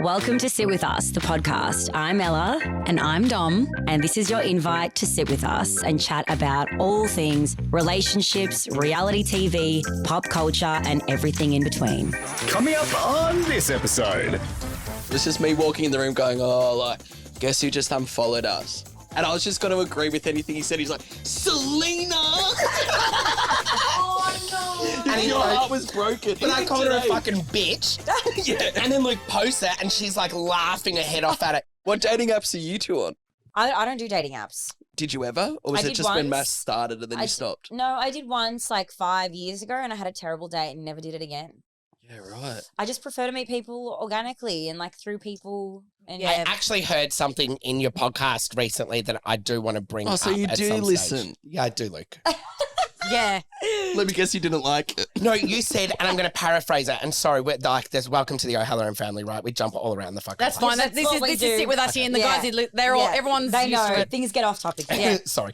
Welcome to Sit With Us, the podcast. I'm Ella. And I'm Dom. And this is your invite to sit with us and chat about all things relationships, reality TV, pop culture, and everything in between. Coming up on this episode. It's just me walking in the room going, oh, like, guess who just unfollowed us? And I was just going to agree with anything he said. He's like, Selena! Oh, no. And your heart was broken. But I called her a fucking bitch. Yeah. And then Luke posts it and she's like laughing her head off at it. What dating apps are you two on? I don't do dating apps. Did you ever? Or was I it did just when once. Mass started and then you stopped? No, I did once like 5 years ago and I had a terrible date and never did it again. Yeah, right. I just prefer to meet people organically and like through people. And I actually heard something in your podcast recently that I do want to bring up. Oh, so you at do some listen? stage. Yeah, I do, Luke. Yeah. Let me guess you didn't like it. No, you said, and I'm going to paraphrase it, and sorry, we're like, there's welcome to the O'Halloran family, right? We jump all around the fucking That's place. fine. This what we is do. Sit With Us here, and the Yeah. guys, they're all, everyone's they used know. to it. Things get off topic. Yeah. Sorry.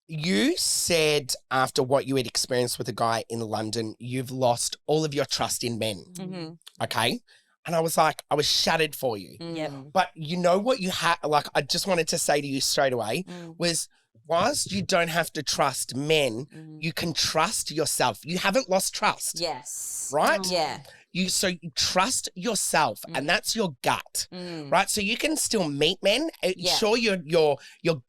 You said after what you had experienced with a guy in London, you've lost all of your trust in men. Mm-hmm. Okay? And I was like, I was shattered for you. Yep. But you know what you had, like, I just wanted to say to you straight away was, whilst you don't have to trust men, you can trust yourself. You haven't lost trust. Yes. Right? Yeah. So you trust yourself, and that's your gut, right? So you can still meet men. Sure, your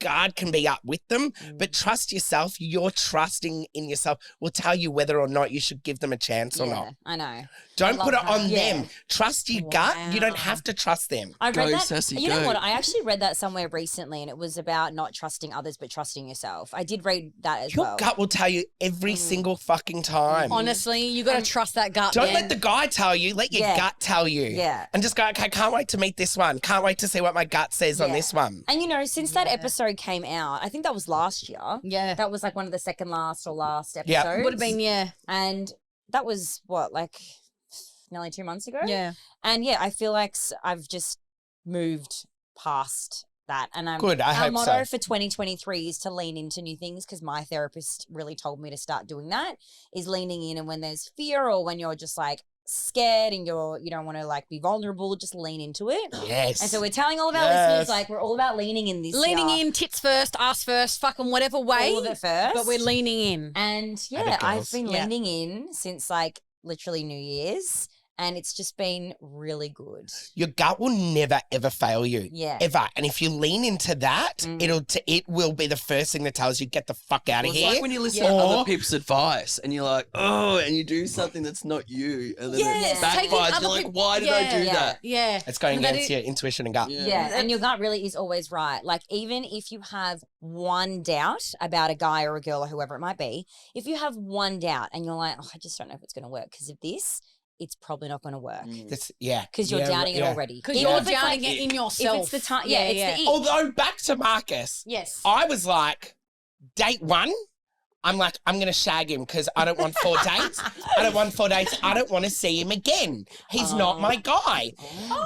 guard can be up with them, but trust yourself. Your trusting in yourself will tell you whether or not you should give them a chance or not. I know. Don't put it on Yeah. them. Trust your gut. You don't have to trust them. I read Go, that. Sassy, you know go. what? I actually read that somewhere recently, and it was about not trusting others but trusting yourself. I did read that as Your well. gut will tell you every single fucking time. Honestly, you got to trust that gut. Don't man. let the guy tell you. Let your Yeah. gut tell you. Yeah. And just go, okay, can't wait to meet this one. Can't wait to see what my gut says on Yeah. this one. And you know, since that episode came out, I think that was last year. Yeah. That was like one of the second last or last episodes. Yeah. Would have been, yeah. And that was what, like nearly 2 months ago? Yeah. And yeah, I feel like I've just moved past that. And Good, I our hope motto so. for 2023 is to lean into new things, because my therapist really told me to start doing that, is leaning in. And when there's fear or when you're just like scared and you don't want to like be vulnerable, just lean into it. Yes. And so we're telling all of our listeners, like, we're all about leaning in this Leaning year. in, tits first, ass first, fucking whatever way. All of it first. But we're leaning in. And At yeah, it I've goes. been Yeah. leaning in since like literally New Year's, and it's just been really good. Your gut will never ever fail you. Yeah. Ever. And if you lean into that, it will be the first thing that tells you get the fuck out of It's here. like when you listen Yeah. to Or- other people's advice and you're like, oh, and you do something that's not you. And then Yes, it taking backfires. other You're like, people- why did I do Yeah. that? Yeah. It's going That against is- your intuition and gut. Yeah, and your gut really is always right. Like, even if you have one doubt about a guy or a girl or whoever it might be, if you have one doubt and you're like, oh, I just don't know if it's going to work because of this, it's probably not going to work Yeah. because you're Yeah, doubting yeah. it already. Because Even you're if it's doubting like- it in yourself. If it's the time, yeah, it's the it. Although, back to Marcus, Yes. I was like, date one, I'm like, I'm going to shag him because I don't want 4 dates. I don't want 4 dates. I don't want to see him again. He's not my guy.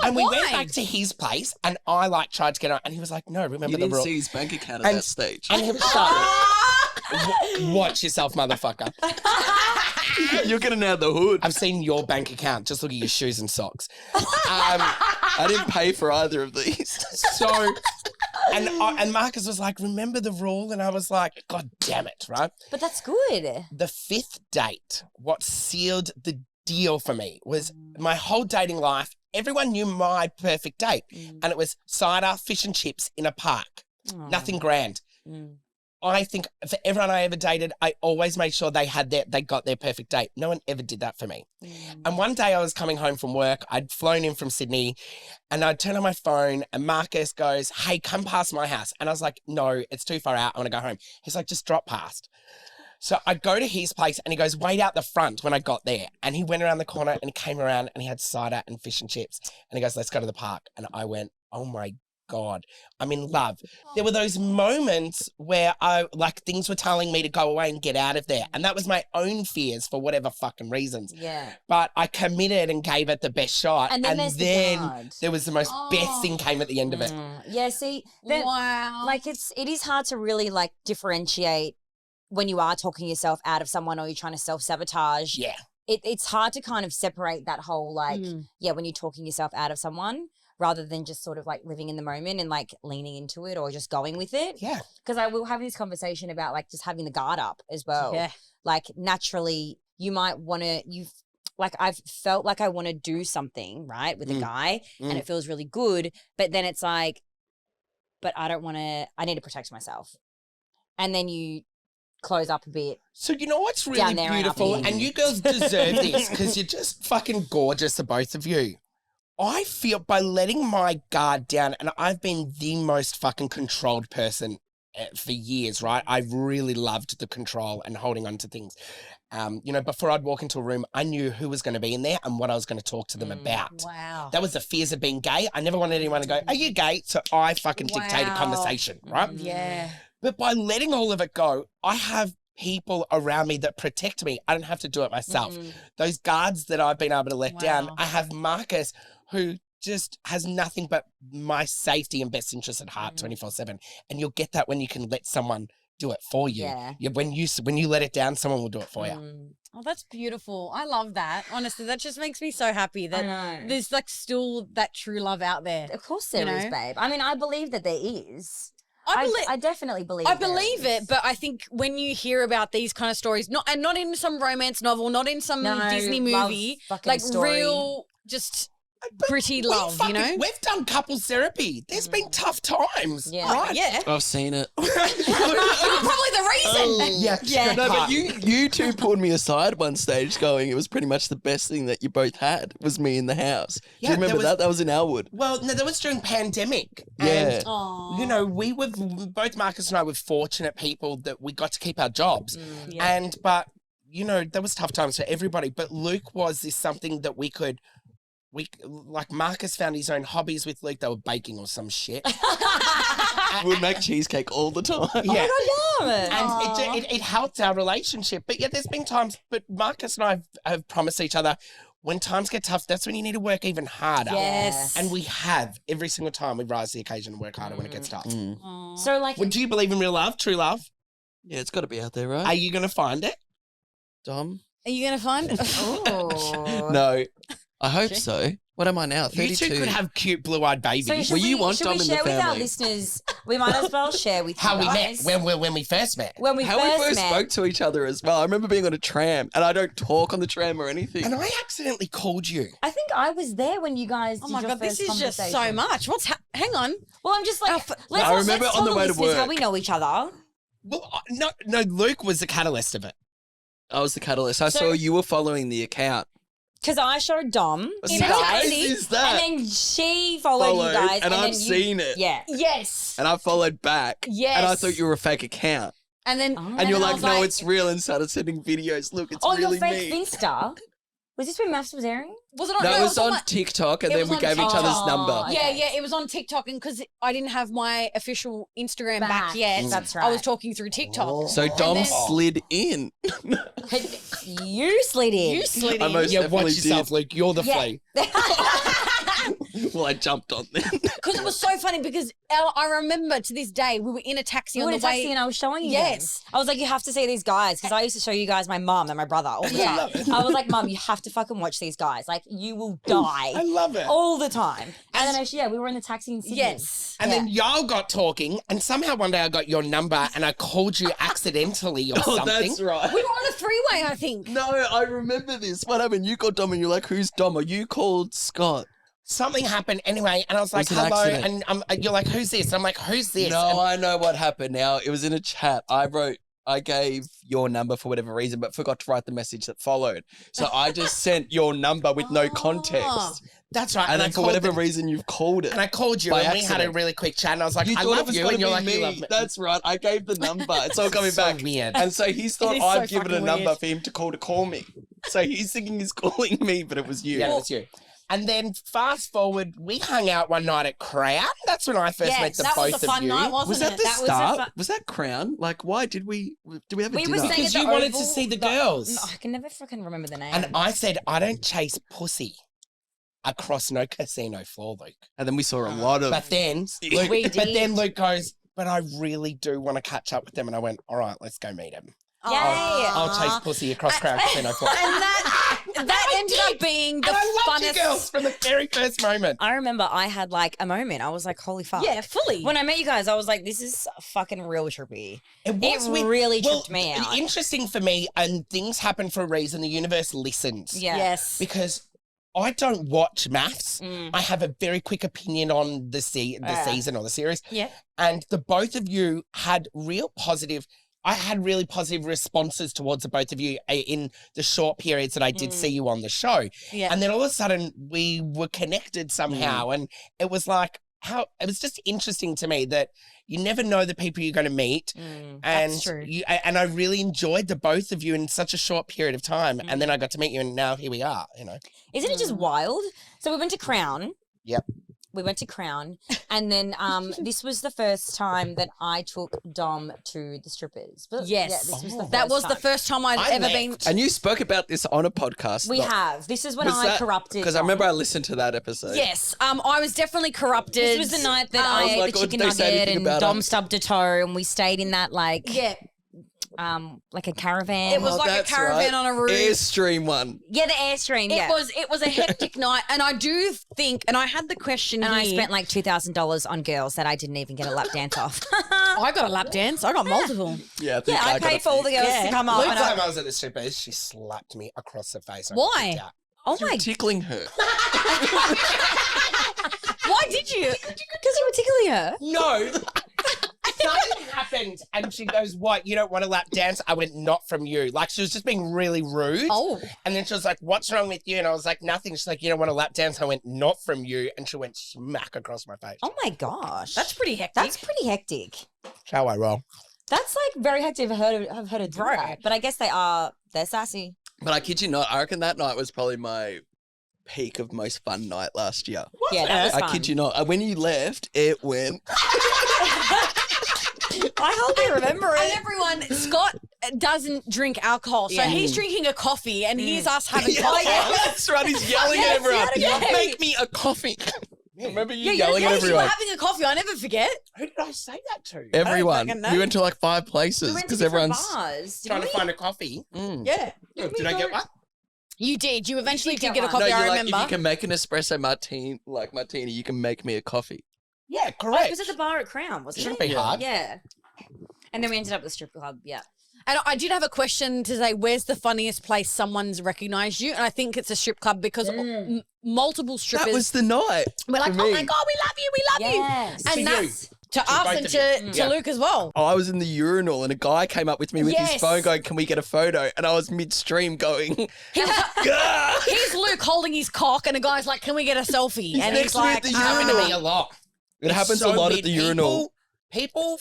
And we went why? back to his place and I like tried to get on and he was like, no, remember You the didn't rule. see his bank account at And- that stage. And he was shut. Watch yourself, motherfucker. You're getting out of the hood. I've seen your bank account. Just look at your shoes and socks. I didn't pay for either of these. So, and Marcus was like, remember the rule? And I was like, God damn it, right? But that's good. The 5th date, what sealed the deal for me was my whole dating life. Everyone knew my perfect date. And it was cider, fish and chips in a park. Nothing grand. I think for everyone I ever dated, I always made sure they got their perfect date. No one ever did that for me. And one day I was coming home from work. I'd flown in from Sydney and I'd turn on my phone and Marcus goes, hey, come past my house. And I was like, no, it's too far out. I want to go home. He's like, just drop past. So I go to his place and he goes, wait out the front when I got there. And he went around the corner and he came around and he had cider and fish and chips. And he goes, let's go to the park. And I went, oh my God, I'm in love. There were those moments where things were telling me to go away and get out of there. And that was my own fears for whatever fucking reasons. Yeah. But I committed and gave it the best shot. And then there's the guard. there was the most best thing came at the end of it. Yeah, see, then, Wow. like it is hard to really like differentiate when you are talking yourself out of someone or you're trying to self-sabotage. Yeah. it's hard to kind of separate that whole like, when you're talking yourself out of someone rather than just sort of like living in the moment and like leaning into it or just going with it. Yeah. Because I will have this conversation about like just having the guard up as well. Yeah. Like naturally you might want to, like I've felt like I want to do something, right, with a guy and it feels really good. But then it's like, but I don't want to, I need to protect myself. And then you close up a bit. So you know what's really Down there and up beautiful, here. and you girls deserve this because you're just fucking gorgeous, the both of you. I feel by letting my guard down, and I've been the most fucking controlled person for years, right? I've really loved the control and holding on to things. You know, before I'd walk into a room, I knew who was going to be in there and what I was going to talk to them about. Wow. That was the fears of being gay. I never wanted anyone to go, are you gay? So I fucking dictate a conversation, right? Yeah. But by letting all of it go, I have people around me that protect me. I don't have to do it myself. Those guards that I've been able to let down, I have Marcus who just has nothing but my safety and best interest at heart 24/7. And you'll get that when you can let someone do it for you. Yeah. When you let it down, someone will do it for you. Oh, that's beautiful. I love that. Honestly, that just makes me so happy that know. there's like still that true love out there. Of course there is, babe. I mean, I believe that there is. I I definitely believe I there believe is. it, but I think when you hear about these kind of stories, not in some romance novel, not in some No, Disney love movie, fucking like story. real, just gritty love, you know? We've done couples therapy. There's been tough times. Yeah. Right? Yeah. I've seen it. You're probably the reason. Yeah. No, but you two pulled me aside one stage going, it was pretty much the best thing that you both had was me in the house. Do Yeah, you remember there was- that? That was in Elwood. Well, no, that was during pandemic. Yeah. And, you know, we were, both Marcus and I were fortunate people that we got to keep our jobs. But, you know, there was tough times for everybody. But Luke was this something that like Marcus found his own hobbies with Luke. They were baking or some shit. We'd make cheesecake all the time. Yeah. Oh my God, And it helped our relationship. But yeah, there's been times, but Marcus and I have promised each other, when times get tough, that's when you need to work even harder. Yes. And we have. Every single time we rise to the occasion and work harder when it gets tough. So like, Well, do you believe in real love, true love? Yeah, it's got to be out there, right? Are you going to find it? Dom? Are you going to find it? No. I hope so. What am I now? 32? You two could have cute blue-eyed babies. so should Well, you we, want should Dom we in the share with our family. listeners? We might as well share with How you we met, guys. when we first met. When we How we first met. spoke to each other as well. I remember being on a tram, and I don't talk on the tram or anything. And I accidentally called you. I think I was there when you guys. Oh did my your God, this first is just so conversation. much. Hang on. Well, I'm just like, let's, I remember let's on tell the way to listeners how work. we know each other. Well, no, Luke was the catalyst of it. I was the catalyst. I saw you were following the account. Because I showed Dom What you size guys, is that? and then she followed you guys, and then I've you, seen it. Yeah. Yes. And I followed back. Yes. And I thought you were a fake account. And then, Oh. And you're then I like, was no, it's real, and started sending videos. Look, it's Oh, really your fake me. Finsta. Was this when Maths was airing? was it on? No, it was on my- TikTok, and it then was we on gave each other's TikTok. number. Oh, Yeah, okay. yeah, it was on TikTok, and because I didn't have my official Instagram back Back. yet, That's I was right. talking through TikTok. So Dom then- slid in. You slid in. You slid I in. most Yeah, watch definitely yourself, did. Luke. You're the Yeah. flea. Well, I jumped on then. Because it was so funny because I remember to this day, we were in a taxi You on were the in a taxi way. and I was showing you Yes. them. I was like, you have to see these guys because I used to show you guys my mum and my brother all the Yeah. time. I was like, Mum, you have to fucking watch these guys. Like, you will die. I love it. All the time. And then actually, we were in the taxi in Sydney. Yes. And then y'all got talking, and somehow one day I got your number, and I called you accidentally or Oh, something. that's right. We were on a three-way, I think. No, I remember this. What happened? You called Dom and you're like, who's Dom? Or you called Scott? Something happened anyway, and I was like, It was an hello, accident. and you're like, who's this? And I'm like, who's this? No, And I know what happened now. It was in a chat. I gave your number for whatever reason, but forgot to write the message that followed. So I just sent your number with no context. that's right. And I then for called whatever the- reason, you've called it. And I called you, By and we had a accident. really quick chat, and I was like, You I thought it love was you, going and to you're be like, you me. love me. That's right. I gave the number. It's all coming So back. weird. And so he's thought It is I've so given a fucking number weird. for him to call me. So he's thinking he's calling me, but it was you. Yeah, it was you. And then fast forward, we hung out one night at Crown. That's when I first Yes, met the that was both a fun of you. night, wasn't Was that it? the That was a start? fu- Was that Crown? Like, why did we have a We dinner? were staying Because at you the wanted to Oval, see the girls. No, I can never fucking remember the name. And I said, I don't chase pussy across no casino floor, Luke. And then we saw a lot of... But then, We Luke, but did. then Luke goes, but I really do want to catch up with them. And I went, all right, let's go meet him. Yay. I'll chase pussy across Crown Casino Floor. And that ended up being the And I loved you funnest. girls from the very first moment. I remember I had like a moment. I was like, holy fuck. Yeah, fully. When I met you guys, I was like, this is fucking real trippy. It really tripped me out. Interesting for me, and things happen for a reason. The universe listens. Yeah. Yes. Because I don't watch maths. Mm. I have a very quick opinion on the season or the series. Yeah. And the both of you had I had really positive responses towards the both of you in the short periods that I did see you on the show. Yeah. And then all of a sudden we were connected somehow. And it was like, it was just interesting to me that you never know the people you're going to meet. And That's true. and I really enjoyed the both of you in such a short period of time. And then I got to meet you and now here we are, you know. Isn't it just wild? So we went to Crown. Yep. We went to Crown. And then this was the first time that I took Dom to the strippers. But Yes. Yeah, this was the That first was the time. first time I'd I ever left. been. And you spoke about this on a podcast. We have. This is when I corrupted Because I Dom. remember I listened to that episode. Yes. I was definitely corrupted. This was the night that I was ate like, the "Oh, chicken did they say nugget anything and about Dom it?" stubbed a toe and we stayed in that like a caravan. It was like a That's caravan right. on a roof. Airstream one. Yeah, the Airstream. Yeah. It was a hectic night, and I do think, and I had the question And I here. spent like $2,000 on girls that I didn't even get a lap dance off. I got a lap dance. I got multiple. Yeah, I, think Yeah, I got paid a for all the few. girls Yeah. to come up. One And time I was at the strippers, she slapped me across the face. I Why? freaked out. oh You were my! tickling her. Why did you? Because you were tickling her. No. Something happened and she goes, what, you don't want a lap dance? I went, not from you. Like she was just being really rude. Oh. And then she was like, what's wrong with you? And I was like, nothing. She's like, you don't want a lap dance? I went, not from you. And she went smack across my face. Oh my gosh, That's pretty hectic. that's pretty hectic. That's how I roll. That's like very hectic. I've heard of do Right. that. But I guess they're sassy. But I kid you not, I reckon that night was probably my peak of most fun night last year. Yeah, that was I fun. kid you not. When you left, it went. I hardly remember And it. everyone, Scott doesn't drink alcohol, so Yeah. he's drinking a coffee, and here's us having Yeah, coffee. that's right. He's yelling at Yes, everyone. yeah. Make me a coffee. Remember you Yeah, yelling at yes, you were everyone? having a coffee. I never forget. Who did I say that to? Everyone. fucking know. We went to like 5 places We went to because different everyone's. bars. Trying to didn't we? find a coffee. Mm. Yeah. Did I get one? You did. You eventually did did get get a one. coffee, No, I you're like, remember. if you can make an espresso martini, you can make me a coffee. Yeah, Oh, it correct. was at the bar at Crown, wasn't Shouldn't it? be hard. Yeah. And then we ended up at the strip club. Yeah. And I did have a question to say, where's the funniest place someone's recognised you? And I think it's a strip club because multiple strippers That was the night. were like, for oh me. my God, we love you, we love Yes. you. And To you. that's to us both and of to, you. to Yeah. Luke as well. I was in the urinal and a guy came up with me with his Yes. phone going, can we get a photo? And I was midstream going, He was, "Gah!" here's Luke holding his cock, and a guy's like, can we get a selfie? And next he's to me at like, the It's happened to urinal. me a lot. It It's happens so a lot weird. at the urinal. People,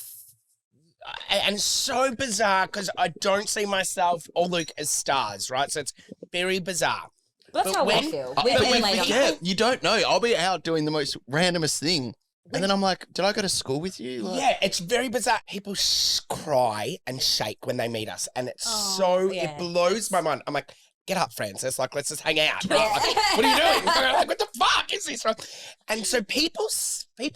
and so bizarre because I don't see myself or Luke as stars, right? So it's very bizarre. But that's But how we when- feel. But We're you there later. forget, you don't know. I'll be out doing the most randomest thing. And then I'm like, did I go to school with you? Like, Yeah, it's very bizarre. People cry and shake when they meet us, and it's yes. it blows my mind. I'm like, get up, Francis. Like, let's just hang out. Right? Like, what are you doing? Like, what the fuck is this? Right? And so people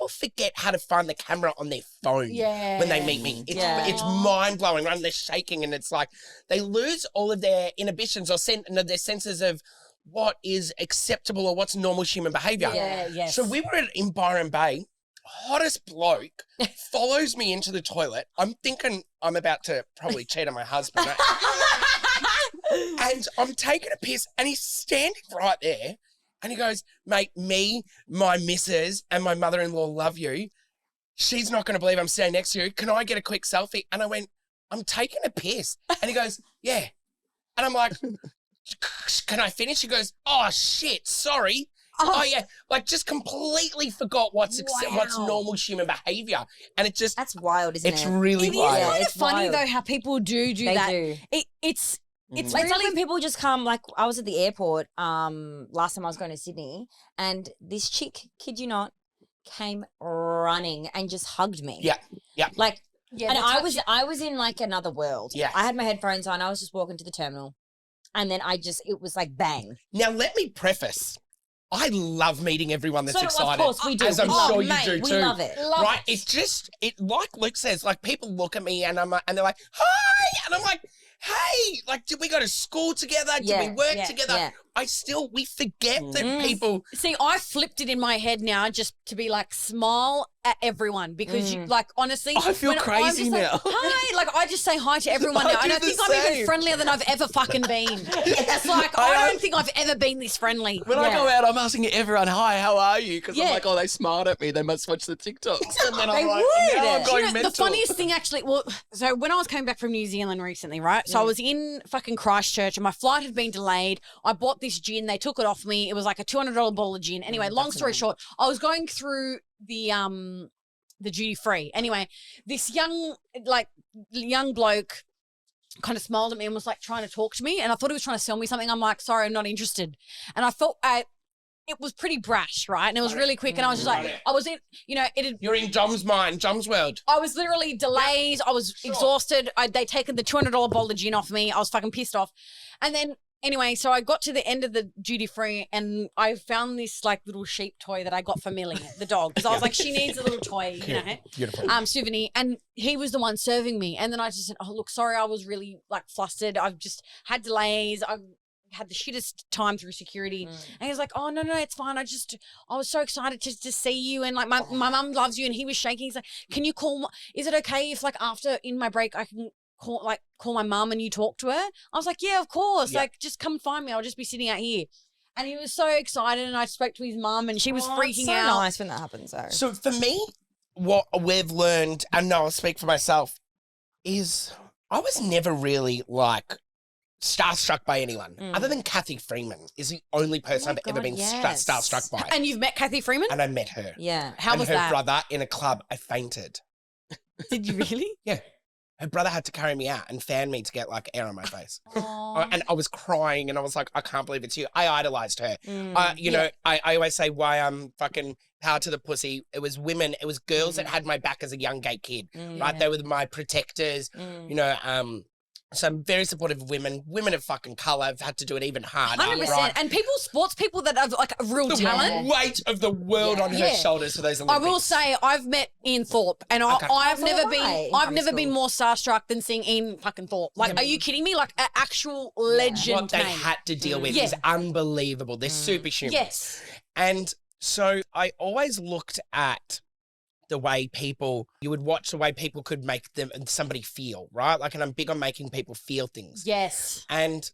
forget how to find the camera on their phone when they meet me. It's mind blowing. Right? And they're shaking, and it's like they lose all of their inhibitions or their senses of what is acceptable or what's normal human behavior. Yeah, yes. So we were in Byron Bay. Hottest bloke follows me into the toilet. I'm thinking I'm about to probably cheat on my husband. And I'm taking a piss and he's standing right there and he goes, mate, me, my missus and my mother-in-law love you. She's not going to believe I'm standing next to you. Can I get a quick selfie? And I went, I'm taking a piss. And he goes, yeah. And I'm like, can I finish? He goes, oh, shit, sorry. Oh, yeah, like just completely forgot what's normal human behavior. And it just, That's wild, isn't it? it's really It is wild. kind of it's funny wild. though how people do They that. do. It's It's like really when people just come, like I was at the airport last time I was going to Sydney and this chick, kid you not, came running and just hugged me. Yeah. Like, yeah, and the I was in like another world. Yeah. I had my headphones on. I was just walking to the terminal and then it was like bang. Now, let me preface. I love meeting everyone that's So, excited. of course we do. As I'm Oh, sure you mate, do we too. love it. Right? It's just, like Luke says, like people look at me and they're like, hi! And I'm like, hey, like, did we go to school together? Did we work together? Yeah. We forget that people. See, I flipped it in my head now just to be like, smile at everyone because you, like, honestly. I feel crazy I'm just now. Like, hi. Like, I just say hi to everyone now. And I think I'm even friendlier than I've ever fucking been. It's like, I don't think I've ever been this friendly. When I go out, I'm asking everyone, hi, how are you? Because I'm like, oh, they smiled at me. They must watch the TikToks. And then I'm like, now I'm going mental. The funniest thing actually, well, so when I was coming back from New Zealand recently, right? So I was in fucking Christchurch and my flight had been delayed. I bought this gin. They took it off me. It was like a $200 bottle of gin. Anyway, long story short, I was going through the duty free. Anyway, this young bloke kind of smiled at me and was like trying to talk to me, and I thought he was trying to sell me something. I'm like, sorry, I'm not interested. And I felt it was pretty brash, right? And it was really quick, and I was just like, I was in, You're in Dom's mind, Dom's world. I was literally delayed. I was exhausted. They'd taken the $200 bottle of gin off me. I was fucking pissed off. And then anyway, so I got to the end of the duty free and I found this like little sheep toy that I got for Millie, the dog. Because I was like, she needs a little toy, Beautiful. Souvenir. And he was the one serving me. And then I just said, oh, look, sorry, I was really like flustered. I've just had delays. I've had the shittest time through security. And he was like, oh, no, it's fine. I was so excited to see you. And like my mum loves you. And he was shaking. He's like, can you call, is it okay if like after in my break I can call my mum and you talk to her? I was like, yeah, of course. Like, just come find me. I'll just be sitting out here. And he was so excited, and I spoke to his mum, and she was freaking out. So nice when that happens, though. So for me, what we've learned, and no, I'll speak for myself, is I was never really like starstruck by anyone other than Kathy Freeman is the only person I've ever been starstruck by. And you've met Kathy Freeman? And I met her. Yeah. How was her that? brother in a club, I fainted. Did you really? Yeah. Her brother had to carry me out and fan me to get like air on my face. And I was crying and I was like, I can't believe it's you. I idolized her. I always say why I'm fucking power to the pussy. It was women, it was girls that had my back as a young gay kid, right? They were my protectors, So I'm very supportive of women. Women of fucking colour have had to do it even harder. 100%. Right? And sports people that have like a real talent. Weight of the world on her shoulders for those Olympics. I will say I've met Ian Thorpe, and I've never been more starstruck than seeing Ian fucking Thorpe. Like, are you kidding me? Like an actual legend. What they had to deal with is unbelievable. They're superhuman. Yes. And so I always looked at the way you would watch the way people could make somebody feel, right? Like, and I'm big on making people feel things. Yes. And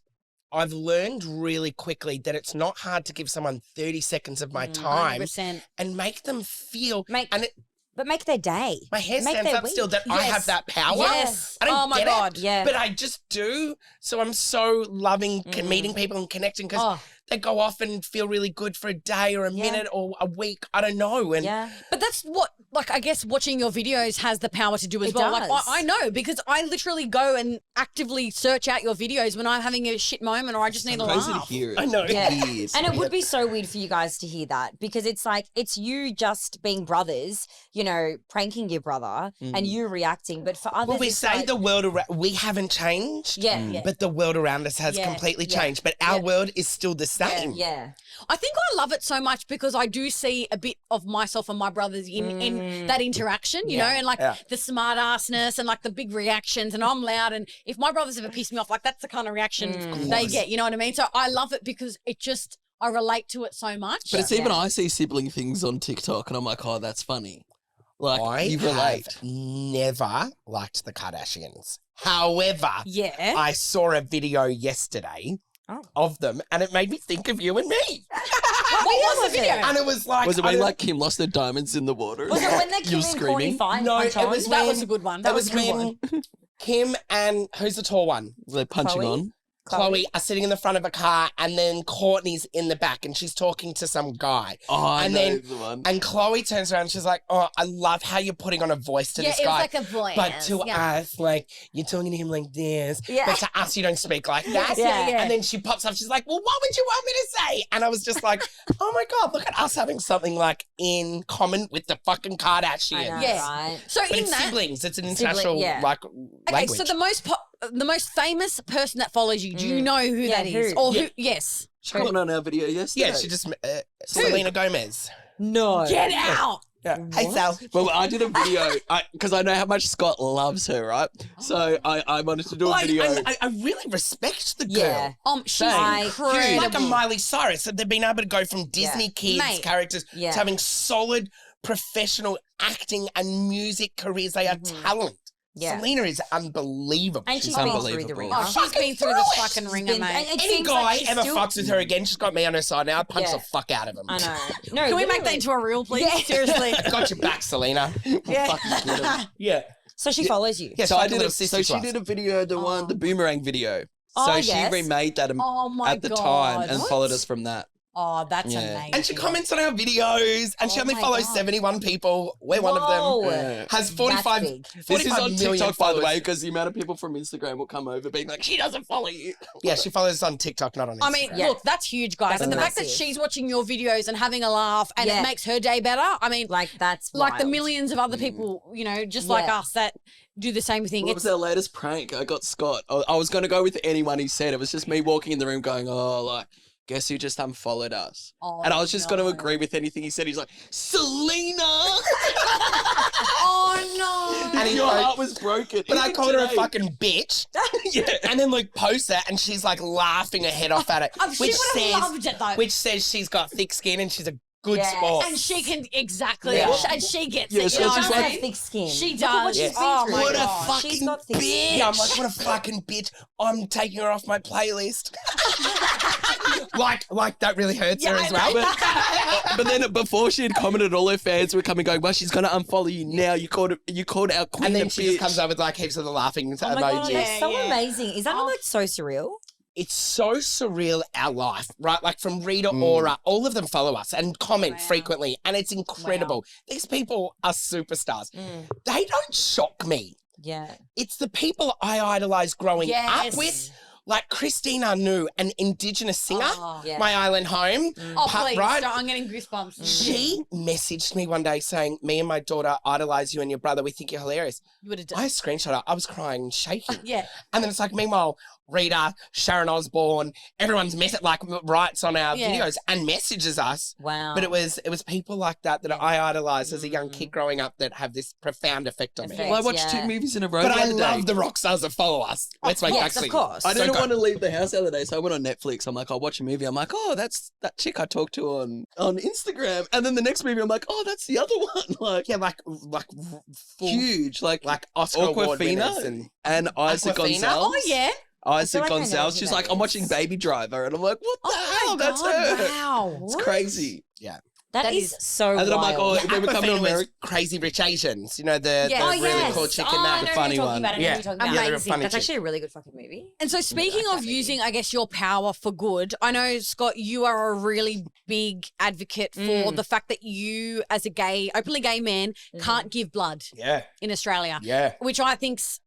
I've learned really quickly that it's not hard to give someone 30 seconds of my time 100%. and make them feel. But make their day. My hair Make stands their up week. still that I have that power. Yes. I don't Oh my get God. it, Yeah. but I just do. So I'm so loving meeting people and connecting because they go off and feel really good for a day or a minute or a week. I don't know. And But that's what, like, I guess watching your videos has the power to do as well. does. Like, I know because I literally go and actively search out your videos when I'm having a shit moment or I just need a Crazy to laugh. hear it. I know. Yeah. Years. And it would be so weird for you guys to hear that because it's like, it's you just being brothers, pranking your brother and you reacting. But for others, Well, we it's say like, the world around, we haven't changed. Yeah. But the world around us has completely changed. But our world is still the same. Yeah. I think I love it so much because I do see a bit of myself and my brothers in that interaction, you know, and like the smart assness and like the big reactions, and I'm loud, and if my brothers ever piss me off, like that's the kind of reaction they get, you know what I mean? So I love it because I relate to it so much. But it's even I see sibling things on TikTok and I'm like, oh, that's funny. Like, you relate. I've never liked the Kardashians. However, I saw a video yesterday of them and it made me think of you and me. What was the video? And it was like... Was it when like Kim lost her diamonds in the water? Was it when they You were Kim and Corby screaming? fight? No, it was That was a good one. That was when Kim and... Who's the tall one? They're punching Chloe? on. Chloe are sitting in the front of a car and then Courtney's in the back and she's talking to some guy. Oh, I and know then, the one. And Chloe turns around and she's like, oh, I love how you're putting on a voice to this it was guy. like a voice. But to us, like, you're talking to him like this. Yeah. But to us, you don't speak like that. Yeah. And then she pops up, she's like, well, what would you want me to say? And I was just like, oh my God, look at us having something like in common with the fucking Kardashians. I know, Yes. right? So But in it's that, siblings. It's an international yeah. like okay, language. so the most famous person that follows you, do you know who that is? who? Or who? Yes. She commented on our video yesterday. yeah, she just Selena Gomez. No. Get out. Yeah. Hey, Sal. Well, I did a video because I know how much Scott loves her, right? So I wanted to do a Well, video. I really respect the girl. Yeah. She's Same. incredible. She's like a Miley Cyrus. So they've been able to go from Disney kids Mate. characters Yeah. to having solid professional acting and music careers. They are talent. Yeah. Selena is unbelievable. And she's She's been through unbelievable. the ringer. Oh, she's been through the through it. fucking ringer, been- mate. and it Any seems guy like she's ever still- fucks with her again, she's got me on her side now. I'd punch Yeah. the fuck out of him. I know. No, Can we make that literally. into a reel, please? Yeah. Seriously. Got your back, Selena. Yeah. Yeah. So she follows you. Yeah, So she's I like a did little a, sister so to she us. did a video, the boomerang video. Oh, So yes. she remade that Oh my at the God. time and What? followed us from that. Oh, that's Yeah. amazing. And she comments on our videos, and she Oh only my follows God. 71 people. We're one of Whoa. them. Yeah. Has That's 45, big. 45 This is on million TikTok, by the way, followers. because the amount of people from Instagram will come over being like, she doesn't follow you. Yeah, she follows us on TikTok, not on Instagram. I mean, Yeah. look, that's huge, guys. That's and the fact that massive. she's watching your videos and having a laugh and Yeah. it makes her day better. I mean, Like that's like the wild. millions of other people, just like Yeah. us that do the same thing. What was our latest prank? I got Scott. I was going to go with anyone he said. It was just me walking in the room going, oh, like, guess who just unfollowed us? Oh, And I was just going to no. agree with anything he said. He's like, Selena! Oh, no. And he Your goes- heart was broken. But I Even called her a today. fucking bitch. Yeah. And then Luke posts it, and she's like laughing her head off at it. She would have loved it, though. Which says she's got thick skin and she's a good Yes. sport. And she can, exactly. Yeah. And she gets Yeah, it. so You know she's what I She like- has mean? thick skin. She Look at what does. she's been Oh, through. my What a God. fucking She's got thick bitch. skin. Yeah, I'm like, what a fucking bitch. I'm taking her off my playlist. like that really hurts her as well. But then before she had commented, all her fans were coming going, well, she's going to unfollow you now. You called our queen And then a she bitch. just comes up with like heaps of the laughing Oh my God, emojis. that's so Yeah. amazing. Is that not like so surreal? It's so surreal, our life, right? Like from Rita Ora, all of them follow us and comment Wow. frequently, and it's incredible. These people are superstars. They don't shock me. Yeah. It's the people I idolise growing Yes. up with, like Christine Anu, an Indigenous singer, Oh. Yeah. My Island Home. Oh, Pop, please. right? Stop. I'm getting goosebumps. She messaged me one day saying, me and my daughter idolise you and your brother. We think you're hilarious. You would have I done. screenshot her. I was crying and shaking. Yeah. And then it's like, meanwhile, Rita, Sharon Osbourne, everyone's writes on our Yeah. videos and messages us. Wow. But it was people like that I idolise as a young kid growing up that have this profound effect on me. Effect. Well, I watched Yeah. 2 movies in a row But the I other day. love the rock stars that follow us. Let's make yes, that of clear. course. I didn't So want to leave the house the other day, so I went on Netflix. I'm like, I'll watch a movie. I'm like, oh, that's that chick I talked to on Instagram. And then the next movie, I'm like, oh, that's the other one. Like, Yeah, like full, huge. Like Oscar award winners Aquafina and and Isaac Aquafina? Gonzalez. Oh, yeah. Isaac like I know Gonzalez. who She's that like, I'm is. watching Baby Driver. And I'm like, what the Oh, hell? my That's God. her. Wow. It's crazy. that is so And then I'm like, wild. oh, when we come to Aquafina was America. Crazy Rich Asians. You know, the Yeah. Oh, really yes. cool chick oh, in I that. know The who funny you're one. talking about. I know Yeah. who you're talking Yeah, about. they're a Amazing. funny That's chick. actually a really good fucking movie. And so, speaking of using, I guess, your power for good, I know, Scott, you are a really big advocate for the fact that you, as a openly gay man, can't give blood Yeah, in Australia, yeah. which I think's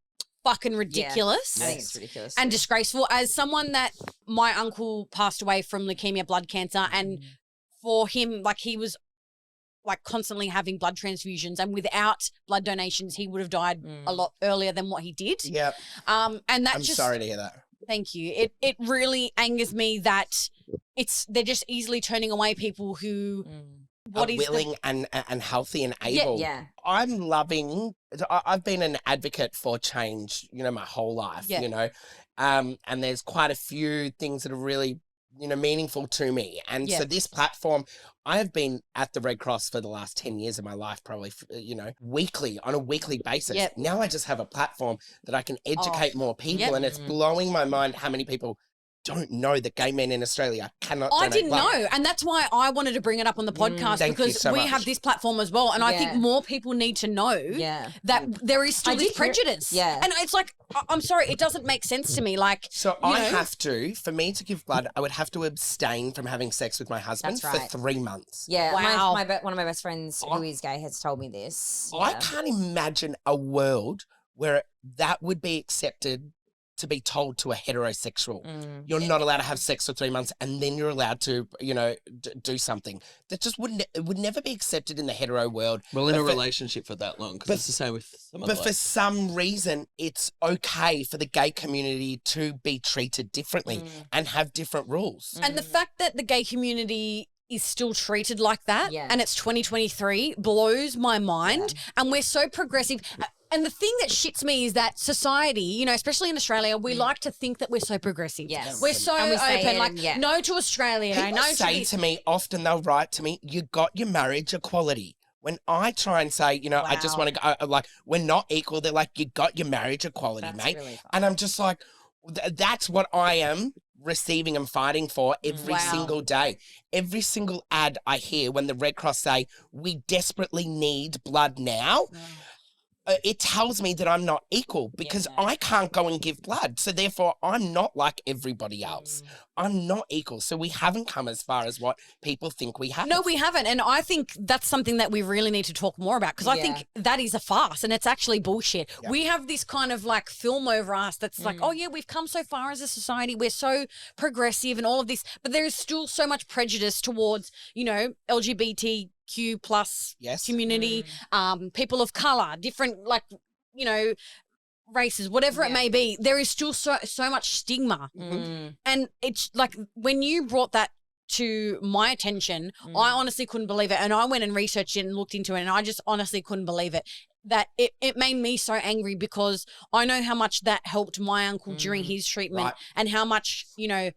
fucking ridiculous. I think it's ridiculous. And disgraceful. As someone that my uncle passed away from leukemia, blood cancer, and for him, like he was like constantly having blood transfusions, and without blood donations, he would have died a lot earlier than what he did. Yeah, And that I'm just sorry to hear that. thank you. It really angers me that they're just easily turning away people who Are willing and healthy and able. yeah. I'm loving. I've been an advocate for change, my whole life. Yeah. And there's quite a few things that are really, meaningful to me. And Yeah. so this platform, I have been at the Red Cross for the last 10 years of my life, probably, on a weekly basis. Yep. Now I just have a platform that I can educate more people, Yep. and it's blowing my mind how many people don't know that gay men in Australia cannot. I donate didn't blood. know, and that's why I wanted to bring it up on the podcast Thank you because so we much. have this platform as well, and I think Yeah. more people need to know Yeah. that there is still I this did hear- prejudice. yeah. and it's like I'm sorry, it doesn't make sense to me. Like, So you I know? have to, for me to give blood, I would have to abstain from having sex with my husband That's right. for 3 months. Yeah. Wow. One of my best friends who is gay has told me this. I Yeah. can't imagine a world where that would be accepted to be told to a heterosexual. You're not allowed to have sex for 3 months and then you're allowed to, do something. That just it would never be accepted in the hetero world. Well, in But a for- relationship for that long, because but- it's the same with some But other for some reason, it's okay for the gay community to be treated differently and have different rules. and the fact that the gay community is still treated like that, Yeah. and it's 2023, blows my mind. And we're so progressive. And the thing that shits me is that society, you know, especially in Australia, we like to think that we're so progressive. Yes. We're so And we say open, it like, and yeah. no to Australia, People no to say this. to me, often they'll write to me, you got your marriage equality. When I try and say, you know, I just Wow. want to go, like, we're not equal, they're like, you got your marriage equality, That's mate. really fun. And I'm just like, that's what I am receiving and fighting for every Wow. single day. Every single ad I hear when the Red Cross say, we desperately need blood now. It tells me that I'm not equal because I can't go and give blood. So therefore, I'm not like everybody else. I'm not equal. So we haven't come as far as what people think we have. No, we haven't. And I think that's something that we really need to talk more about because I think that is a farce and it's actually bullshit. Yeah. We have this kind of like film over us that's like, oh, yeah, we've come so far as a society. We're so progressive and all of this. But there is still so much prejudice towards, you know, LGBTQ plus community, people of colour, different, like, you know, races, whatever it may be. There is still so much stigma. And it's like when you brought that to my attention, I honestly couldn't believe it. And I went and researched it and looked into it and I just honestly couldn't believe it. That it made me so angry because I know how much that helped my uncle during his treatment and how much, you know,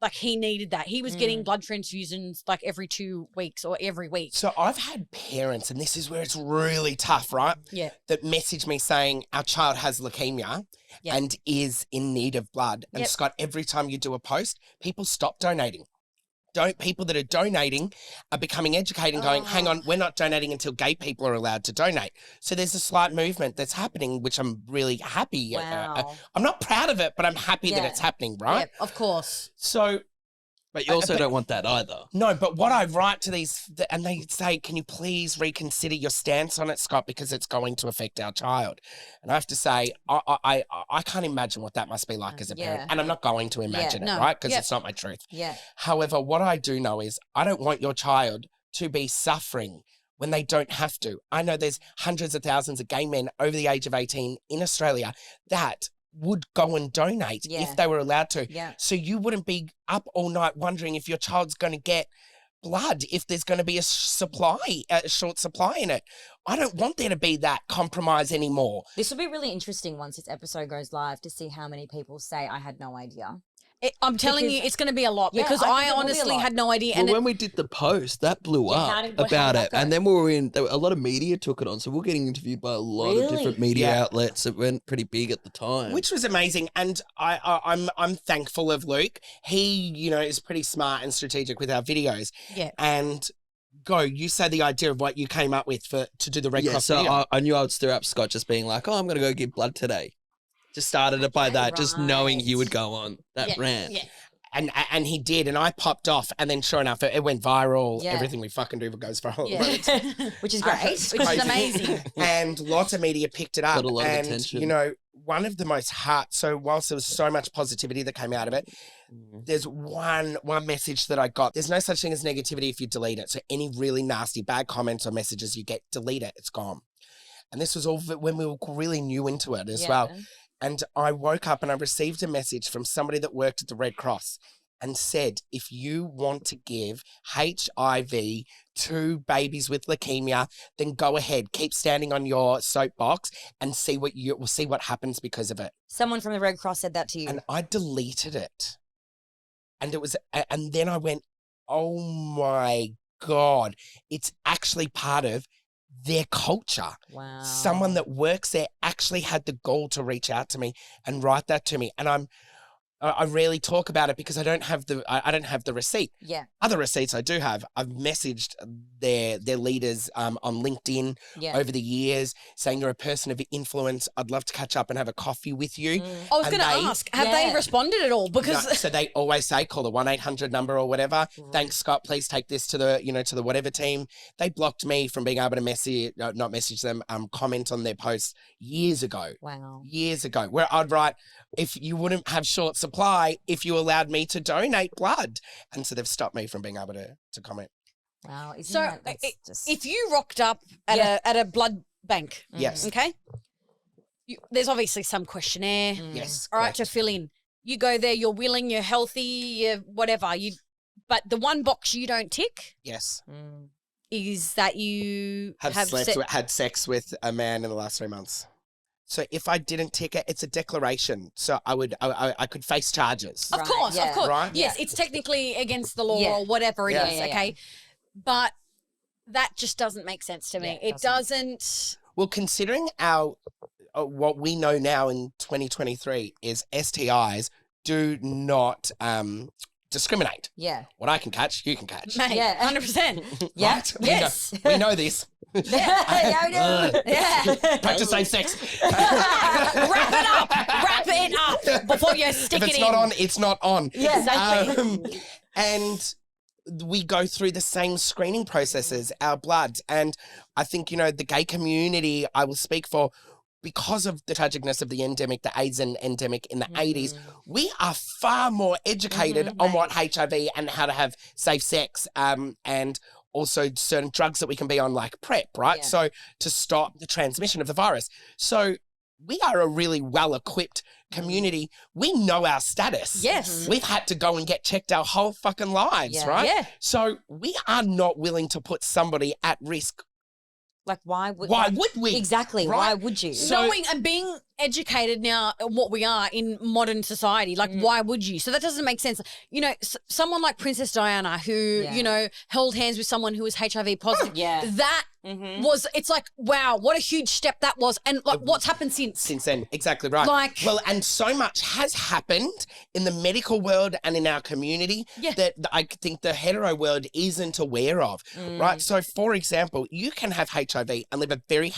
like he needed that. He was getting blood transfusions like every 2 weeks or every week. So I've had parents, and this is where it's really tough, right? Yeah. That message me saying our child has leukemia and is in need of blood. And Scott, every time you do a post, people stop donating. People that are donating are becoming educated and going, hang on, we're not donating until gay people are allowed to donate. So there's a slight movement that's happening, which I'm really happy. Wow. I'm not proud of it, but I'm happy that it's happening, right? Yep, of course. So But you also don't want that either. no, but what I write to these, and they say, can you please reconsider your stance on it, Scott, because it's going to affect our child. And I have to say, I can't imagine what that must be like as a parent. And I'm not going to imagine it, right? Because it's not my truth. Yeah. However, what I do know is I don't want your child to be suffering when they don't have to. I know there's hundreds of thousands of gay men over the age of 18 in Australia that would go and donate if they were allowed to. Yeah. So you wouldn't be up all night wondering if your child's going to get blood, if there's going to be a short supply in it. I don't want there to be that compromise anymore. This will be really interesting once this episode goes live to see how many people say I had no idea. I'm telling you, it's going to be a lot because I I think it will be a honestly lot. had no idea. Well, And when we did the post, that blew Yeah, how up did about that it. go? And then we were a lot of media took it on. So we're getting interviewed by a lot of different Really? media Yeah. outlets. It went pretty big at the time. Which was amazing, and I'm thankful of Luke. He, you know, is pretty smart and strategic with our videos. Yeah. And you say the idea of what you came up with to do the Red Cross so video. I knew I would stir up Scott just being like, I'm going to go give blood today. Just started it by that, just knowing he would go on that rant. Yeah. And he did, and I popped off, and then sure enough, it went viral. Yeah. Everything we fucking do goes viral. Yeah. Which is great. It's Which is crazy. amazing. And lots of media picked it up. Got a lot of and, attention. you know, one of the most so whilst there was so much positivity that came out of it, there's one message that I got. There's no such thing as negativity if you delete it. So any really nasty, bad comments or messages you get, delete it. It's gone. And this was all when we were really new into it as well. And I woke up and I received a message from somebody that worked at the Red Cross and said, if you want to give HIV to babies with leukemia, then go ahead, keep standing on your soapbox and see what happens because of it. Someone from the Red Cross said that to you. And I deleted it. And and then I went, oh my God, it's actually part of their culture. Wow. Someone that works there actually had the gall to reach out to me and write that to me. And I rarely talk about it because I don't have the receipt. Yeah. Other receipts I do have. I've messaged their leaders on LinkedIn over the years saying you're a person of influence. I'd love to catch up and have a coffee with you. I was going to ask, have they responded at all? Because No, so they always say call the 1-800 number or whatever. Thanks, Scott. Please take this to the whatever team. They blocked me from being able to not message them, comment on their posts years ago. Wow. Years ago, where I'd write, if you wouldn't have short supply, if you allowed me to donate blood. And so they've stopped me from being able to comment. Wow. Isn't so that's just... if you rocked up at a blood bank, Yes. okay, there's obviously some questionnaire, Yes. all right, correct. to fill in. You go there, you're willing, you're healthy, you're whatever. You But the one box you don't tick Yes. is that you Had sex with a man in the last 3 months. So if I didn't tick it, it's a declaration. So I could face charges. Of course, yeah. of course. Right? Yes, it's technically against the law Yeah. or whatever it Yeah. is, Yeah, yeah. okay? But that just doesn't make sense to me. Yeah, it doesn't. Well, considering our what we know now in 2023 is STIs do not discriminate. Yeah. What I can catch, you can catch. Mate, Yeah. 100%. Yeah. Right? Yes. We know this. Yeah, I know. Yeah. Practice safe sex. Wrap it up. Wrap it up before you stick If it it's in. not on, it's not on. Yeah, exactly. And we go through the same screening processes, our blood. And I think, the gay community, I will speak for, because of the tragicness of the endemic, the AIDS endemic in the 80s, we are far more educated on what HIV and how to have safe sex and also certain drugs that we can be on, like PrEP, right? Yeah. So to stop the transmission of the virus. So we are a really well-equipped community. We know our status. Yes. We've had to go and get checked our whole fucking lives, Yeah. right? Yeah. So we are not willing to put somebody at risk. Like, why would we? Exactly. Right? Why would you? So- Knowing and being educated now what we are in modern society, like why would you? So that doesn't make sense. Someone like Princess Diana who, held hands with someone who was HIV positive. Yeah. That was, it's like, wow, what a huge step that was. And like, what's happened since? Since then, exactly right. Like- well, and so much has happened in the medical world and in our community that I think the hetero world isn't aware of, right? So, for example, you can have HIV and live a very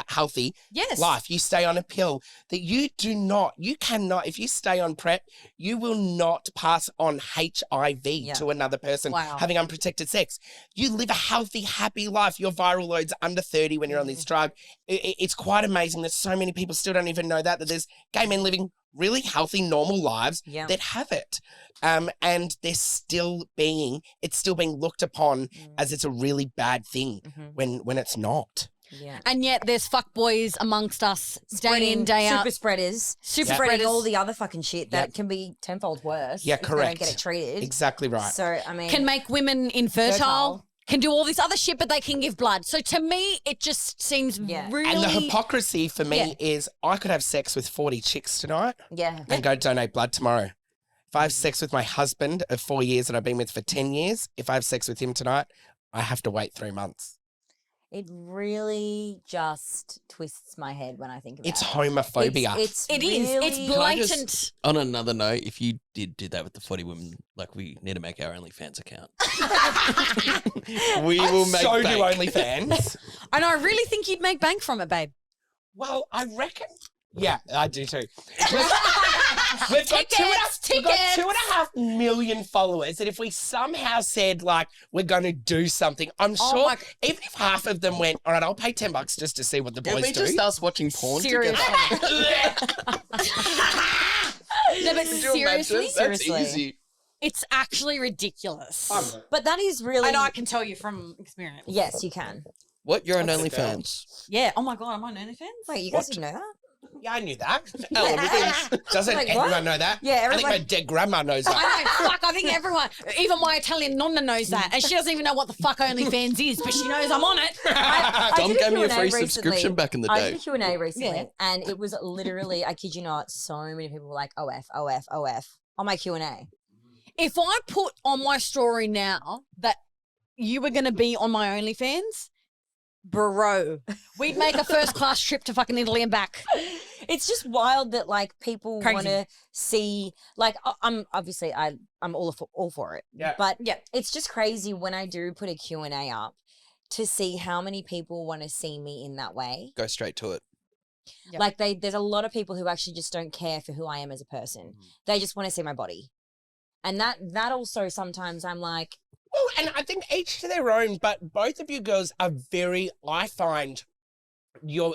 healthy life. You stay on a pill that you cannot, if you stay on PrEP, you will not pass on HIV to another person having unprotected sex. You live a healthy, happy life. Your viral load's under 30 when you're on this drug. It's quite amazing that so many people still don't even know that there's gay men living really healthy, normal lives that have it. And it's still being looked upon as it's a really bad thing when it's not. Yeah. And yet there's fuckboys amongst us day in, day out. Super spreaders. Super Spreading spreaders. all the other fucking shit that can be tenfold worse. Yeah, if correct. They don't get it treated. Exactly right. So, I mean. Can make women infertile. Fertile. Can do all this other shit, but they can give blood. So to me, it just seems really... And the hypocrisy for me is I could have sex with 40 chicks tonight and go donate blood tomorrow. If I have sex with my husband of 4 years that I've been with for 10 years, if I have sex with him tonight, I have to wait 3 months. It really just twists my head when I think about It's it. homophobia. It is. It's really- blatant. On another note, if you did do that with the 40 women, like, we need to make our OnlyFans account. We will make so bank. do OnlyFans. And I really think you'd make bank from it, babe. Well, I reckon. Yeah, I do too. We've got Tickets, 2.5 million followers. And if we somehow said, like, we're going to do something, I'm sure, my- even if half of them went, all right, I'll pay $10 just to see what the Can boys we do. just us watching porn Seriously. together? No, but Could you imagine? seriously, That's easy. it's actually ridiculous. But that is really. And I can tell you from experience. Yes, you can. What? You're on That's the OnlyFans? Yeah. Oh my God, I'm on OnlyFans. Wait, you guys didn't know that? Yeah, I knew that. Doesn't Doesn't everyone know that? Yeah, I think everybody- my dead grandma knows that. I know, fuck, I think everyone, even my Italian nonna knows that. And she doesn't even know what the fuck OnlyFans is, but she knows I'm on it. I Dom did gave me a Q&A free recently. subscription back in the I day. did a Q&A recently, Yeah. and it was literally, I kid you not, so many people were like, OF, OF, OF on my Q&A. If I put on my story now that you were going to be on my OnlyFans, bro, we'd make a first class trip to fucking Italy and back. It's just wild that like people Crazy. want to see, like I'm obviously I'm all for it. Yeah. But it's just crazy when I do put a Q&A up to see how many people want to see me in that way. Go straight to it. Yep. Like there's a lot of people who actually just don't care for who I am as a person. They just want to see my body. And that also sometimes I'm like, Well, and I think each to their own, but both of you girls are very, I find, you're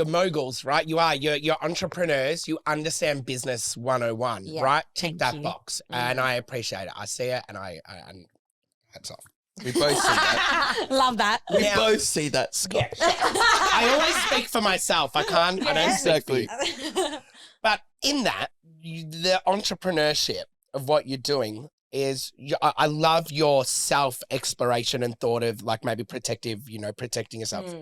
moguls, right? You're entrepreneurs. You understand business 101, Yeah, right? Tick thank that you. box. And I appreciate it. I see it and and hats off. We both see that. Love that. We Now- both see that, Scott. I always speak for myself. I don't speak for Exactly. you. But in that, the entrepreneurship of what you're doing, is I love your self-exploration and thought of like maybe protecting yourself.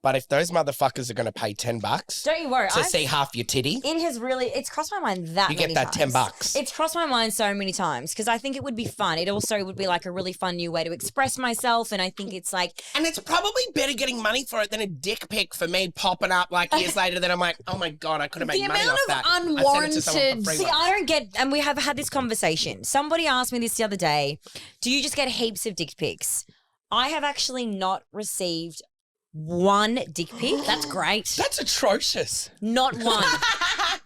But if those motherfuckers are going to pay $10 Don't you worry. to see half your titty, It's crossed my mind that you many get that times. $10. It's crossed my mind so many times because I think it would be fun. It also would be like a really fun new way to express myself. And I think it's like, and it's probably better getting money for it than a dick pic for me popping up like years later. Then I'm like, oh my God, I could have made money off that. The amount of unwarranted. see, I don't get, and we have had this conversation. Somebody asked me this the other day, do you just get heaps of dick pics? I have actually not received one dick pic. That's great. That's atrocious. Not one.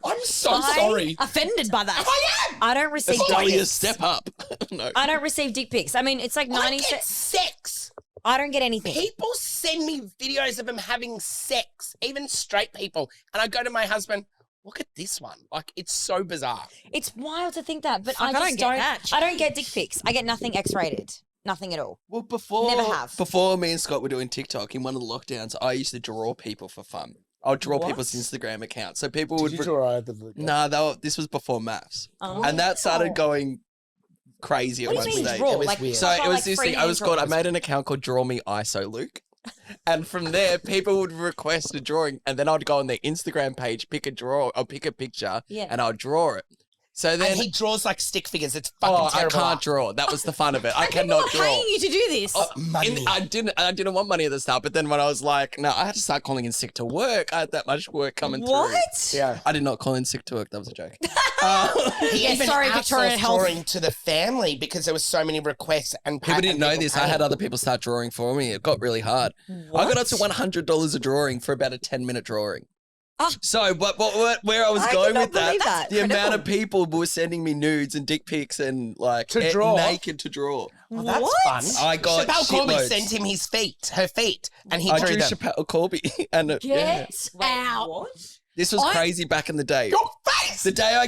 I'm so sorry. Offended by that. I am. I don't receive It's dick only a pics. step up. No. I don't receive dick pics. I mean, it's like I 90 get sex. I don't get anything. People send me videos of them having sex, even straight people, and I go to my husband. Look at this one. Like, it's so bizarre. It's wild to think that, but Fuck, I just I don't get that. I don't get dick pics. I get nothing X-rated. Nothing at all. Well, before Never have. Before me and Scott were doing TikTok, in one of the lockdowns, I used to draw people for fun. I'll draw people's Instagram accounts. So people would... Nah, this was before maths. Oh. And that started going crazy at What one do you mean stage. draw? It was Like, weird. So proper, it was like, this thing. freehand I drawings? made an account called Draw Me ISO Luke. And from there, people would request a drawing, and then I'd go on their Instagram page, pick a picture, Yeah. and I'll draw it. So then, And he draws like stick figures. It's fucking I terrible. can't draw. That was the fun of it. I cannot draw. Paying you to do this. Money. I didn't want money at the start, but then when I was like, no, I had to start calling in sick to work. I had that much work coming through. What? Yeah. I did not call in sick to work. That was a joke. He Yeah, even sorry, outsourced Victoria Health. drawing to the family because there was so many requests and People didn't know this. I had paying. other people start drawing for me. It got really hard. I got up to $100 a drawing for about a 10-minute drawing. So, where I was going cannot with that, believe that. the amount of people were sending me nudes and dick pics and like To draw? naked to draw. Oh, that's What? fun. I got Chappelle Corby shitloads. sent him her feet, and he I drew drew them. Chappelle Corby, and yeah. Wait, out. what? This was crazy back in the day. Your face! The day I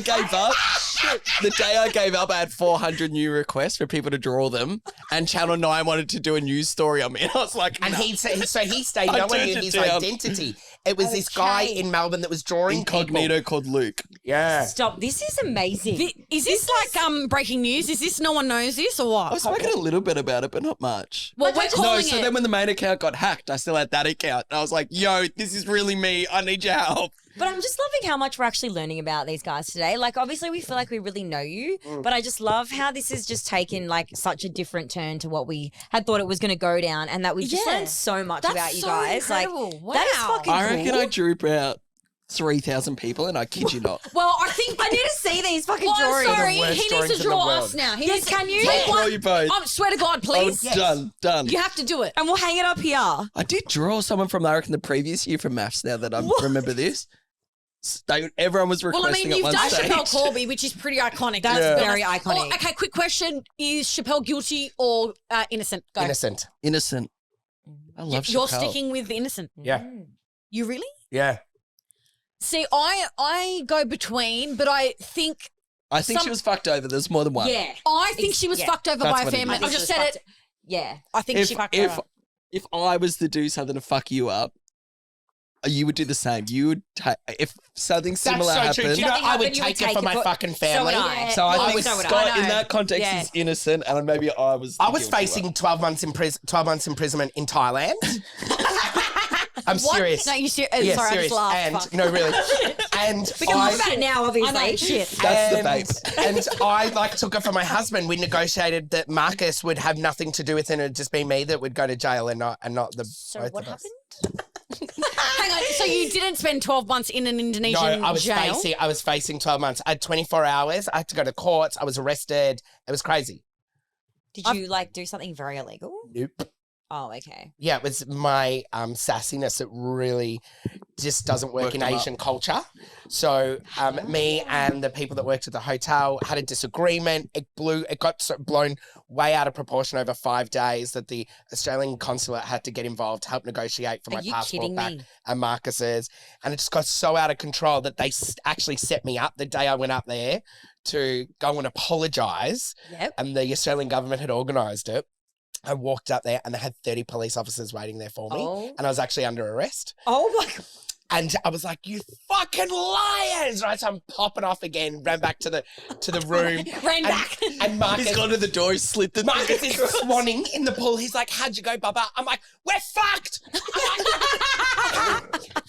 gave up, I had 400 new requests for people to draw them, and Channel 9 wanted to do a news story on me, and I was like, And no. he stayed. I No one turned knew it his down. identity. It was this guy in Melbourne that was drawing Incognito people. called Luke. Yeah. Stop. This is amazing. Is this like breaking news? Is this no one knows this or I what? was spoken a little bit about it, but not much. Well, we're No, calling so it. then when the main account got hacked, I still had that account. And I was like, yo, this is really me. I need your help. But I'm just loving how much we're actually learning about these guys today. Like, obviously, we feel like we really know you, but I just love how this has just taken like such a different turn to what we had thought it was going to go down, and that we've just Yeah. learned so much That's about you so guys. incredible. Like, that is Wow. fucking I reckon cool. I drew about 3,000 people, and I kid you not. Well, I think I need to see these fucking Well, I'm drawings. sorry. The worst He needs drawings to in the draw world. us now. He Yes, needs can you? Take I'll draw one. you both. I swear to God, please. Done. You have to do it. And we'll hang it up here. I did draw someone from, I reckon, the previous year from maths, now that I remember this. Everyone was Well, I requesting mean, you've at done one stage. Chappelle Corby, which is pretty iconic. That's let's be very honest. iconic. Oh, okay, quick question. Is Chappelle guilty or innocent? Go. Innocent. Innocent. I love You're Chappelle. sticking with the innocent. Yeah. You really? Yeah. See, I go between, but I think I think she was fucked over. There's more than one. Yeah. I think she was yeah. fucked over That's by a what it family. is. I just said it. Yeah. I think she fucked over. If I was to do something to fuck you up, you would do the same. You would if something That's similar so happened. true. Do you know, Something I would happened, you would take it take for it my for- fucking So family. would I. So I Well, think so would I. Scott, I in know. that context, Yeah. is innocent, and maybe I was. I was the guilty facing one. 12 months imprisonment in Thailand. I'm What? serious. No, you Yeah, sorry, I serious. just laughed. And Fuck. no, really. And We can laugh about it now, obviously. I know, shit. That's the vape. And I like took it for my husband. We negotiated that Marcus would have nothing to do with it, and it'd just be me that would go to jail and not the So both what of us. happened? Hang on. So you didn't spend 12 months in an No, Indonesian I was jail? facing 12 months. I had 24 hours. I had to go to court. I was arrested. It was crazy. Did you like do something very illegal? Nope. Oh, okay. Yeah, it was my sassiness that really just doesn't work Worked in them up. Asian culture. So me and the people that worked at the hotel had a disagreement. It got blown way out of proportion over 5 days that the Australian consulate had to get involved to help negotiate for Are my you passport kidding back me? and Marcus's. And it just got so out of control that they actually set me up the day I went up there to go and apologise. Yep. And the Australian government had organised it. I walked up there and they had 30 police officers waiting there for me. Oh. And I was actually under arrest. Oh my God. And I was like, you fucking liars, right? So I'm popping off again, ran back to the room. Ran back. And Marcus, He's gone to the door, he's slipped the Marcus is swanning in the pool. He's like, how'd you go, Bubba? I'm like, we're fucked.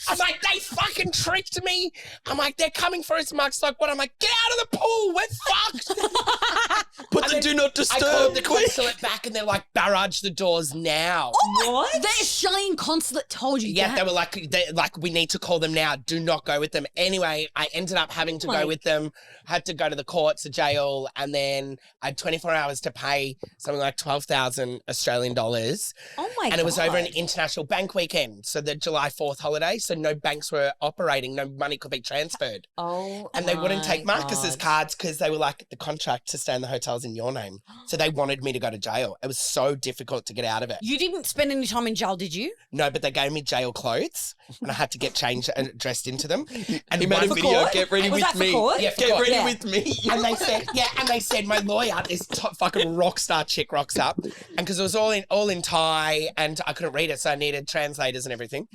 I'm like, they fucking tricked me. I'm like, they're coming for us. Mark's like, what? I'm like, get out of the pool. We're fucked. Put the do not disturb. I called the consulate back and they're like, barrage the doors now. What? The Australian consulate told you Yeah, that? they were like, we need to call them now. Do not go with them. Anyway, I ended up having to go with them. Had to go to the courts, the jail, and then I had 24 hours to pay something like 12,000 Australian dollars. Oh my god! And it was over an international bank weekend, so the July 4th holiday. So no banks were operating, no money could be transferred. Oh, And they wouldn't take my Marcus's God. cards because they were like, the contract to stay in the hotel's in your name. So they wanted me to go to jail. It was so difficult to get out of it. You didn't spend any time in jail, did you? No, but they gave me jail clothes and I had to get changed and dressed into them. And He made a one- video, court? get ready Was with that for me. court? Yeah, for Get court. ready Yeah. with me. And they said, my lawyer, this top fucking rock star chick rocks up. And because it was all in Thai and I couldn't read it, so I needed translators and everything.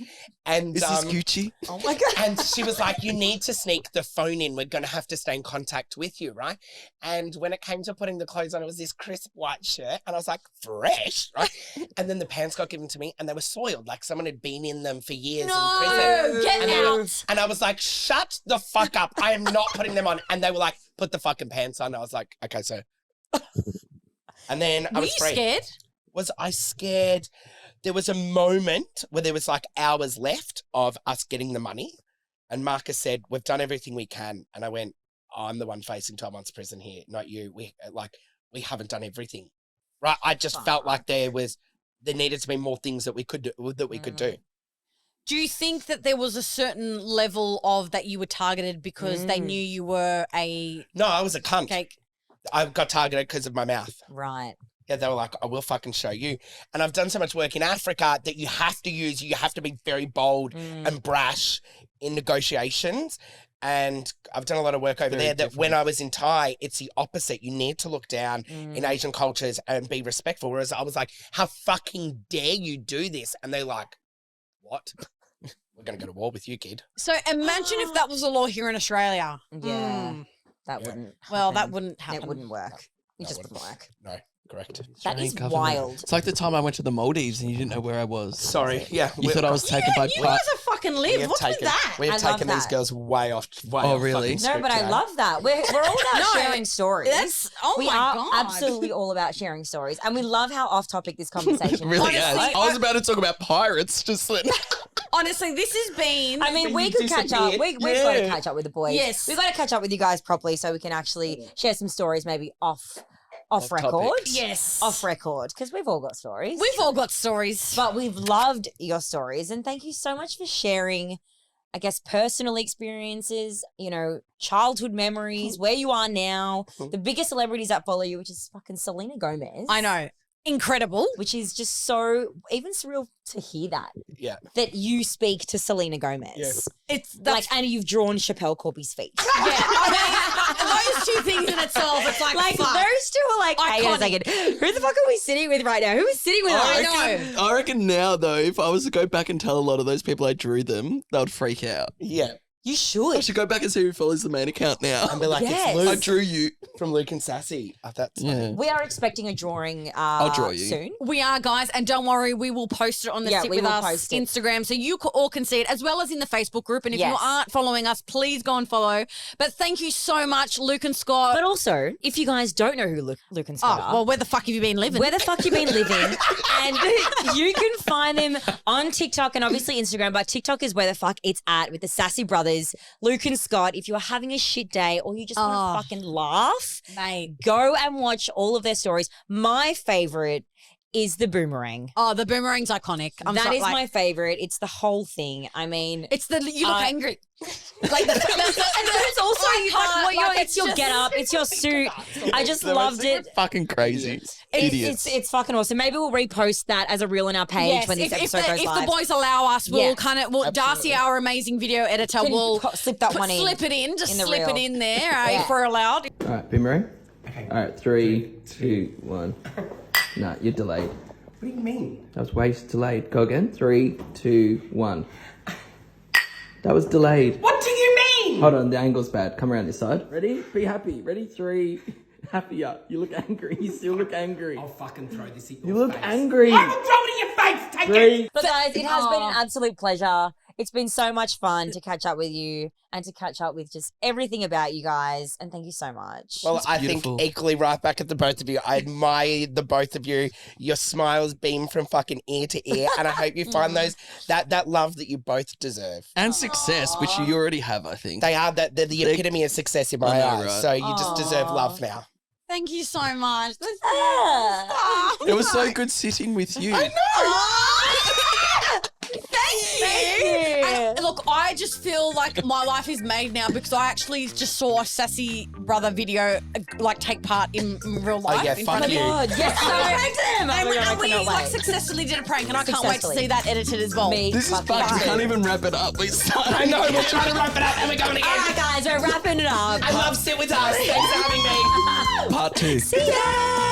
And Is this Gucci? Oh my god! and she was like, you need to sneak the phone in. We're going to have to stay in contact with you, right? And when it came to putting the clothes on, it was this crisp white shirt. And I was like, fresh, right? And then the pants got given to me and they were soiled. Like someone had been in them for years in prison. No, get And, out. and I was like, shut the fuck up. I am not putting them on. And they were like, put the fucking pants on. I was like, okay, sir. And then I Were was you free. scared? Was I scared? There was a moment where there was like hours left of us getting the money. And Marcus said, we've done everything we can. And I went, I'm the one facing 12 months prison here, not you. We haven't done everything. Right? I just felt like there needed to be more things that we could do. Do you think that there was a certain level of that you were targeted because they knew you were a No, I was a cunt. cake? I got targeted because of my mouth. Right. Yeah, they were like, I will fucking show you. And I've done so much work in Africa that you have to be very bold and brash in negotiations. And I've done a lot of work over there that when I was in Thai, it's the opposite. You need to look down in Asian cultures and be respectful. Whereas I was like, how fucking dare you do this? And they're like, what? We're going to go to war with you, kid. So imagine if that was a law here in Australia. Yeah. Mm. That wouldn't. Well, that happen. wouldn't happen. It wouldn't work. It That just wouldn't wouldn't work. No, correct. That is Government. wild. It's like the time I went to the Maldives and you didn't know where I was. Sorry. Yeah. You thought I was taken by You guys are fucking live. What's with that? We have I love taken these that. girls way off. Oh, really? fucking No, script, but I you know? love that. We're all about No, sharing stories. That's we my are God. absolutely all about sharing stories, and we love how off topic this conversation Really is. is. Honestly, I was about to talk about pirates. Just let Honestly, this has been. I mean, But we you could catch up. disappeared. We've got to catch up with the boys. Yes. We've got to catch up with you guys properly so we can actually share some stories maybe off record. topic. Yes. Off record, because we've all got stories. We've all got stories. But we've loved your stories, and thank you so much for sharing, I guess, personal experiences, childhood memories, where you are now, the biggest celebrities that follow you, which is fucking Selena Gomez. I know. Incredible. Which is just so even surreal to hear Yeah. that you speak to Selena Gomez. Yes. It's And you've drawn Chappelle Corby's feet. yeah. I mean, those two things in itself, it's like fuck. those two are like, hang on a Iconic. second. Who the fuck are we sitting with right now? Who is sitting with us? I reckon now, though, if I was to go back and tell a lot of those people I drew them, they would freak out. Yeah. You I should. should go back and see who follows the main account now. And be like, Yes. it's Luke I drew you. from Luke and Sassy. That's Yeah. We are expecting a drawing I'll draw you. soon. We are, guys, and don't worry, we will post it on the Yeah, Sit we With will Us post it. Instagram so you all can see it, as well as in the Facebook group. And if you Yes. aren't following us, please go and follow. But thank you so much, Luke and Scott. But also, if you guys don't know who Luke and Scott are, well, where the fuck have you been living? where the fuck you been living? And you can find them on TikTok and obviously Instagram, but TikTok is where the fuck it's at with the Sassy brothers, Luke and Scott. If you are having a shit day or you just want to fucking laugh, Mate. go and watch all of their stories. My favorite is the boomerang. Oh, the boomerang's iconic. That is my favorite. It's the whole thing. I mean, It's the you look angry. like the, and it's also it's your get up, it's your suit. I just loved it. Fucking crazy. Idiots. It's fucking awesome. Maybe we'll repost that as a reel on our page Yes, when this if episode goes the live. boys allow us, we'll Yeah, kind of Darcy, our amazing video editor, Can will slip that one in. slip it in, just in the slip it reel. in there Yeah. if we're allowed. All right, boomerang. Okay. All right, 3, 2, 1. Nah, you're delayed. What do you mean? That was way delayed. Go again. 3, 2, 1. That was delayed. What do you mean? Hold on, the angle's bad. Come around this side. Ready? Be happy. Ready? 3. Happier. You look angry. You still look angry. I'll fucking throw this in You your look face. angry. I will throw it in your face. Take 3. it. But guys, it has been an absolute pleasure. It's been so much fun to catch up with you and to catch up with just everything about you guys. And thank you so much. Well, I beautiful. think equally right back at the both of you. I admire the both of you. Your smiles beam from fucking ear to ear, and I hope you find that love that you both deserve. And success, which you already have, I think. They are they're the epitome of success in my I know, eyes. right? So you just deserve love now. Thank you so much. It was so good sitting with you. Thank you. And look, I just feel like my life is made now because I actually just saw a Sassy brother video like take part in real life. yeah, in fuck front of you. me. Yes, so pranked him. And we cannot like wait. successfully did a prank, and I can't wait to Successfully. see that edited as well. Me This is fucking fucked. We fine. can't even wrap it up. We started. I know, we're trying to wrap it up and we're going again. All right, guys, we're wrapping it up. I love Sit With Us. Thanks for having me. Part 2. See ya.